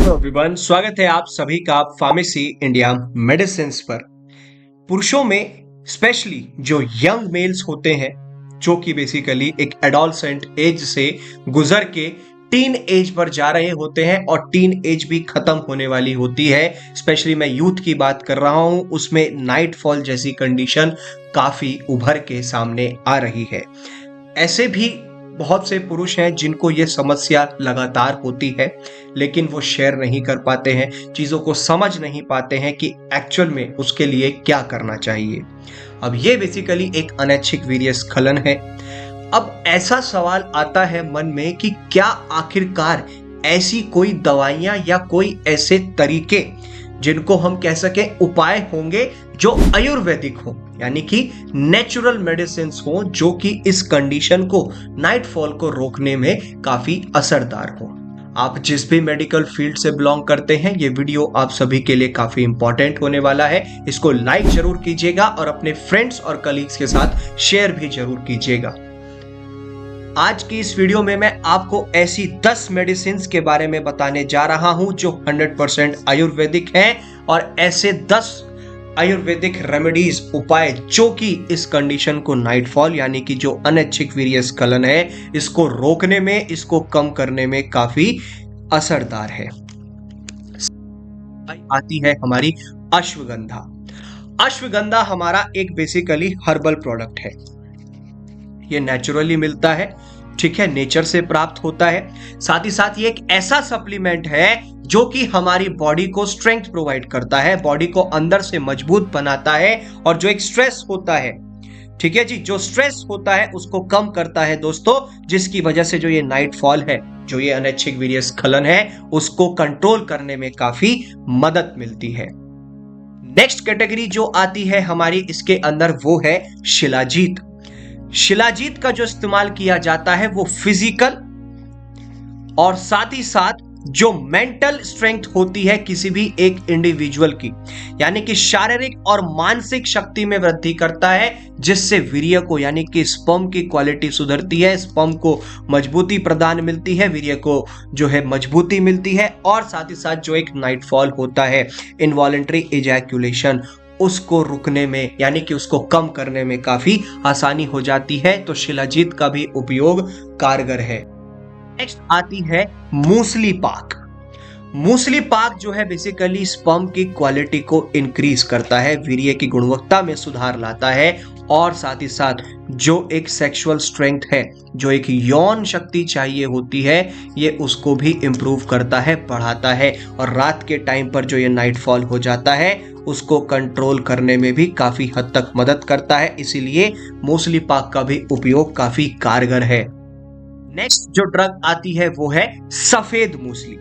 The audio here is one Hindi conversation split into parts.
हेलो एवरीवन, स्वागत है आप सभी का फार्मेसी इंडिया मेडिसिन पर। पुरुषों में स्पेशली जो यंग मेल्स होते हैं, जो कि बेसिकली एक एडोलसेंट एज से गुजर के टीन एज पर जा रहे होते हैं और टीन एज भी खत्म होने वाली होती है। स्पेशली मैं यूथ की बात कर रहा हूं, उसमें नाइट फॉल जैसी कंडीशन काफी उभर के सामने आ रही है। ऐसे भी बहुत से पुरुष हैं जिनको ये समस्या लगातार होती है, लेकिन वो शेयर नहीं कर पाते हैं, चीज़ों को समझ नहीं पाते हैं कि एक्चुअल में उसके लिए क्या करना चाहिए। अब ये बेसिकली एक अनैच्छिक वीर्य स्खलन है। अब ऐसा सवाल आता है मन में कि क्या आखिरकार ऐसी कोई दवाइयां या कोई ऐसे तरीके जिनको हम कह सके उपाय होंगे जो आयुर्वेदिक हो, यानी कि नेचुरल मेडिसिन हो, जो कि इस कंडीशन को, नाइट फॉल को रोकने में काफी असरदार हो। आप जिस भी मेडिकल फील्ड से बिलोंग करते हैं, ये वीडियो आप सभी के लिए काफी इंपॉर्टेंट होने वाला है। इसको लाइक जरूर कीजिएगा और अपने फ्रेंड्स और कलीग्स के साथ शेयर भी जरूर कीजिएगा। आज की इस वीडियो में मैं आपको ऐसी 10 मेडिसिन के बारे में बताने जा रहा हूं जो 100% आयुर्वेदिक हैं, और ऐसे 10 आयुर्वेदिक रेमेडीज, उपाय जो कि इस कंडीशन को, नाइट फॉल यानी कि जो अनैच्छिक वीर्य स्खलन है, इसको रोकने में, इसको कम करने में काफी असरदार है। आती है हमारी अश्वगंधा। अश्वगंधा हमारा एक बेसिकली हर्बल प्रोडक्ट है। ये नेचुरली मिलता है, ठीक है, नेचर से प्राप्त होता है। साथ ही साथ ये एक ऐसा सप्लीमेंट है जो कि हमारी बॉडी को स्ट्रेंथ प्रोवाइड करता है, बॉडी को अंदर से मजबूत बनाता है, और जो एक स्ट्रेस होता है, ठीक है जी, जो स्ट्रेस होता है उसको कम करता है दोस्तों, जिसकी वजह से जो ये नाइट फॉल है, जो ये अनैच्छिक वीर्य स्खलन है, उसको कंट्रोल करने में काफी मदद मिलती है। नेक्स्ट कैटेगरी जो आती है हमारी इसके अंदर, वो है शिलाजीत। शिलाजीत का जो इस्तेमाल किया जाता है वो फिजिकल और साथ ही साथ जो मेंटल स्ट्रेंथ होती है किसी भी एक इंडिविजुअल की, यानी कि शारीरिक और मानसिक शक्ति में वृद्धि करता है, जिससे वीर्य को, यानी कि स्पर्म की क्वालिटी सुधरती है, स्पर्म को मजबूती प्रदान मिलती है, वीर्य को जो है मजबूती मिलती है, और साथ ही साथ जो एक नाइट फॉल होता है, इनवॉलेंटरी इजैक्यूलेशन, उसको रुकने में, यानी कि उसको कम करने में काफी आसानी हो जाती है। तो शिलाजीत का भी उपयोग कारगर है। नेक्स्ट आती है मूसली पाक। मूसली पाक जो है बेसिकली स्पर्म की क्वालिटी को इंक्रीज करता है, वीर्य की गुणवत्ता में सुधार लाता है, और साथ ही साथ जो एक सेक्सुअल स्ट्रेंथ है, जो एक यौन शक्ति चाहिए होती है, ये उसको भी इंप्रूव करता है, बढ़ाता है, और रात के टाइम पर जो ये नाइट फॉल हो जाता है उसको कंट्रोल करने में भी काफी हद तक मदद करता है। इसीलिए मूसली पाक का भी उपयोग काफी कारगर है। नेक्स्ट जो ड्रग आती है वो है सफेद मूसली।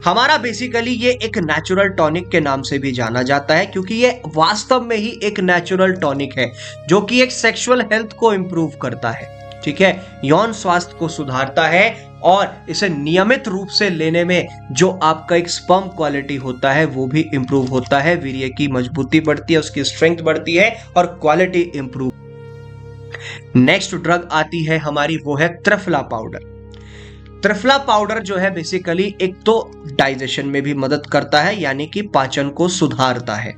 हमारा बेसिकली ये एक नेचुरल टॉनिक के नाम से भी जाना जाता है, क्योंकि ये वास्तव में ही एक नेचुरल टॉनिक है जो कि एक सेक्सुअल हेल्थ को इंप्रूव करता है, ठीक है, यौन स्वास्थ्य को सुधारता है, और इसे नियमित रूप से लेने में जो आपका एक स्पर्म क्वालिटी होता है वो भी इंप्रूव होता है, वीर्य की मजबूती बढ़ती है, उसकी स्ट्रेंथ बढ़ती है, और क्वालिटी इंप्रूव। नेक्स्ट ड्रग आती है हमारी, वो है त्रिफला पाउडर। त्रिफला पाउडर जो है बेसिकली एक तो डाइजेशन में भी मदद करता है, यानी कि पाचन को सुधारता है,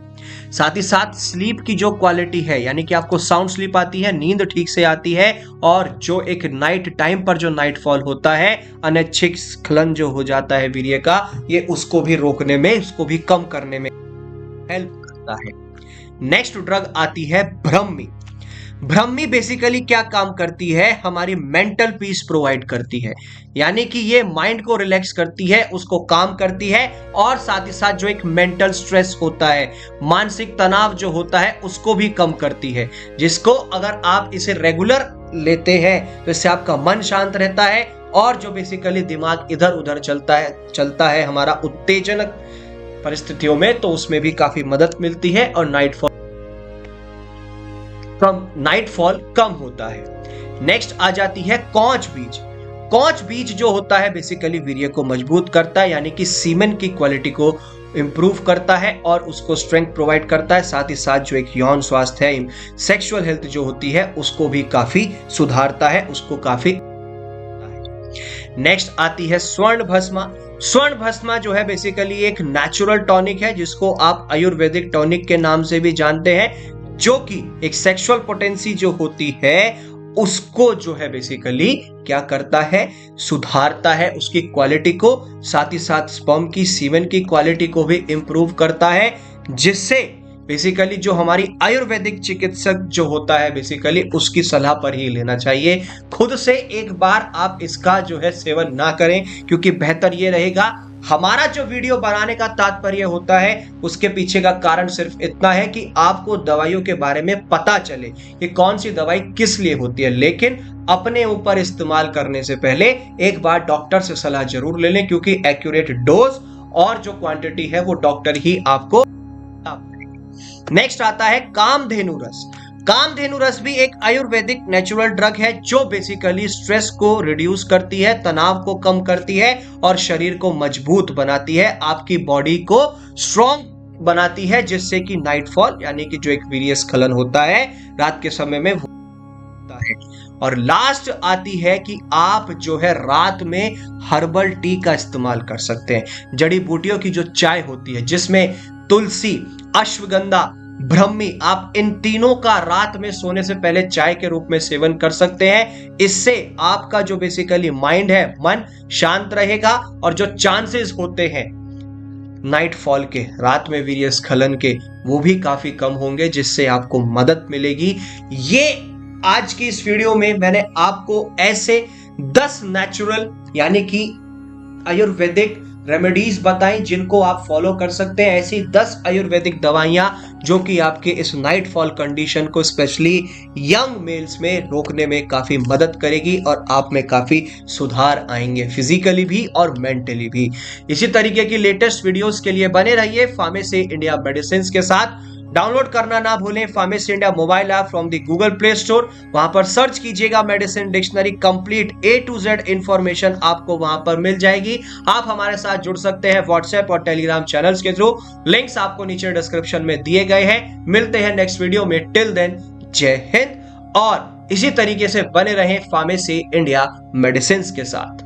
साथ ही साथ स्लीप की जो क्वालिटी है, यानी कि आपको साउंड स्लीप आती है, नींद ठीक से आती है, और जो एक नाइट टाइम पर जो नाइट फॉल होता है, अनैच्छिक स्खलन जो हो जाता है वीर्य का, ये उसको भी रोकने में, उसको भी कम करने में हेल्प करता है। नेक्स्ट ड्रग आती है ब्रह्मी। ब्रह्मी बेसिकली क्या काम करती है, हमारी मेंटल पीस प्रोवाइड करती है, यानी कि ये माइंड को रिलैक्स करती है, उसको काम करती है, और साथ ही साथ जो एक मेंटल स्ट्रेस होता है, मानसिक तनाव जो होता है, उसको भी कम करती है, जिसको अगर आप इसे रेगुलर लेते हैं तो इससे आपका मन शांत रहता है, और जो बेसिकली दिमाग इधर उधर चलता है हमारा उत्तेजनक परिस्थितियों में, तो उसमें भी काफी मदद मिलती है, और नाइट फॉल कम होता है। नेक्स्ट आ जाती है कौच बीज। कौच बीज जो होता है बेसिकली वीर्य को मजबूत करता है, यानी कि सीमेन की क्वालिटी को इंप्रूव करता है, और उसको स्ट्रेंथ प्रोवाइड करता है, साथ ही साथ जो एक यौन स्वास्थ्य है, सेक्सुअल हेल्थ जो होती है, उसको भी काफी सुधारता है, उसको काफी। नेक्स्ट आती है स्वर्ण भस्मा। स्वर्ण भस्मा जो है बेसिकली एक नेचुरल टॉनिक है, जिसको आप आयुर्वेदिक टॉनिक के नाम से भी जानते हैं, जो कि एक सेक्सुअल पोटेंसी जो होती है उसको जो है बेसिकली क्या करता है, सुधारता है उसकी क्वालिटी को, साथ ही साथ स्पर्म की सीमेन की क्वालिटी को भी इंप्रूव करता है, जिससे बेसिकली जो हमारी आयुर्वेदिक चिकित्सक जो होता है बेसिकली उसकी सलाह पर ही लेना चाहिए। खुद से एक बार आप इसका जो है सेवन ना करें, क्योंकि बेहतर ये रहेगा। हमारा जो वीडियो बनाने का तात्पर्य होता है उसके पीछे का कारण सिर्फ इतना है कि आपको दवाइयों के बारे में पता चले कि कौन सी दवाई किस लिए होती है, लेकिन अपने ऊपर इस्तेमाल करने से पहले एक बार डॉक्टर से सलाह जरूर ले लें, क्योंकि एक्यूरेट डोज और जो क्वांटिटी है वो डॉक्टर ही आपको। नेक्स्ट आता है कामधेनु रस। कामधेनु रस भी एक आयुर्वेदिक नेचुरल ड्रग है, जो बेसिकली स्ट्रेस को रिड्यूस करती है, तनाव को कम करती है और शरीर को मजबूत बनाती है, आपकी बॉडी को स्ट्रॉन्ग बनाती है, जिससे कि नाइटफॉल यानी कि जो एक वीर्य स्खलन होता है रात के समय में वो होता है। और लास्ट आती है कि आप जो है रात में हर्बल टी का इस्तेमाल कर सकते हैं। जड़ी बूटियों की जो चाय होती है जिसमें तुलसी, अश्वगंधा, ब्रह्मी, आप इन तीनों का रात में सोने से पहले चाय के रूप में सेवन कर सकते हैं। इससे आपका जो बेसिकली माइंड है, मन शांत रहेगा और जो चांसेस होते हैं नाइटफॉल के, रात में वीर्य स्खलन के, वो भी काफी कम होंगे, जिससे आपको मदद मिलेगी। ये आज की इस वीडियो में मैंने आपको ऐसे 10 नेचुरल यानी कि आयुर्वेदिक रेमेडीज बताई जिनको आप फॉलो कर सकते हैं। ऐसी 10 आयुर्वेदिक दवाइयां जो कि आपके इस नाइटफॉल कंडीशन को स्पेशली यंग मेल्स में रोकने में काफी मदद करेगी और आप में काफी सुधार आएंगे, फिजिकली भी और मेंटली भी। इसी तरीके की लेटेस्ट वीडियोस के लिए बने रहिए फार्मेसी इंडिया मेडिसिन के साथ। डाउनलोड करना ना भूलें pharmacy India mobile app from the Google play store. वहां पर सर्च कीजिएगा medicine dictionary, complete A to Z information आपको वहां पर मिल जाएगी। आप हमारे साथ जुड़ सकते हैं व्हाट्सएप और टेलीग्राम चैनल्स के थ्रू, लिंक्स आपको नीचे डिस्क्रिप्शन में दिए गए हैं। मिलते हैं नेक्स्ट वीडियो में, टिल देन जय हिंद, और इसी तरीके से बने रहें फार्मेसी इंडिया मेडिसिन के साथ।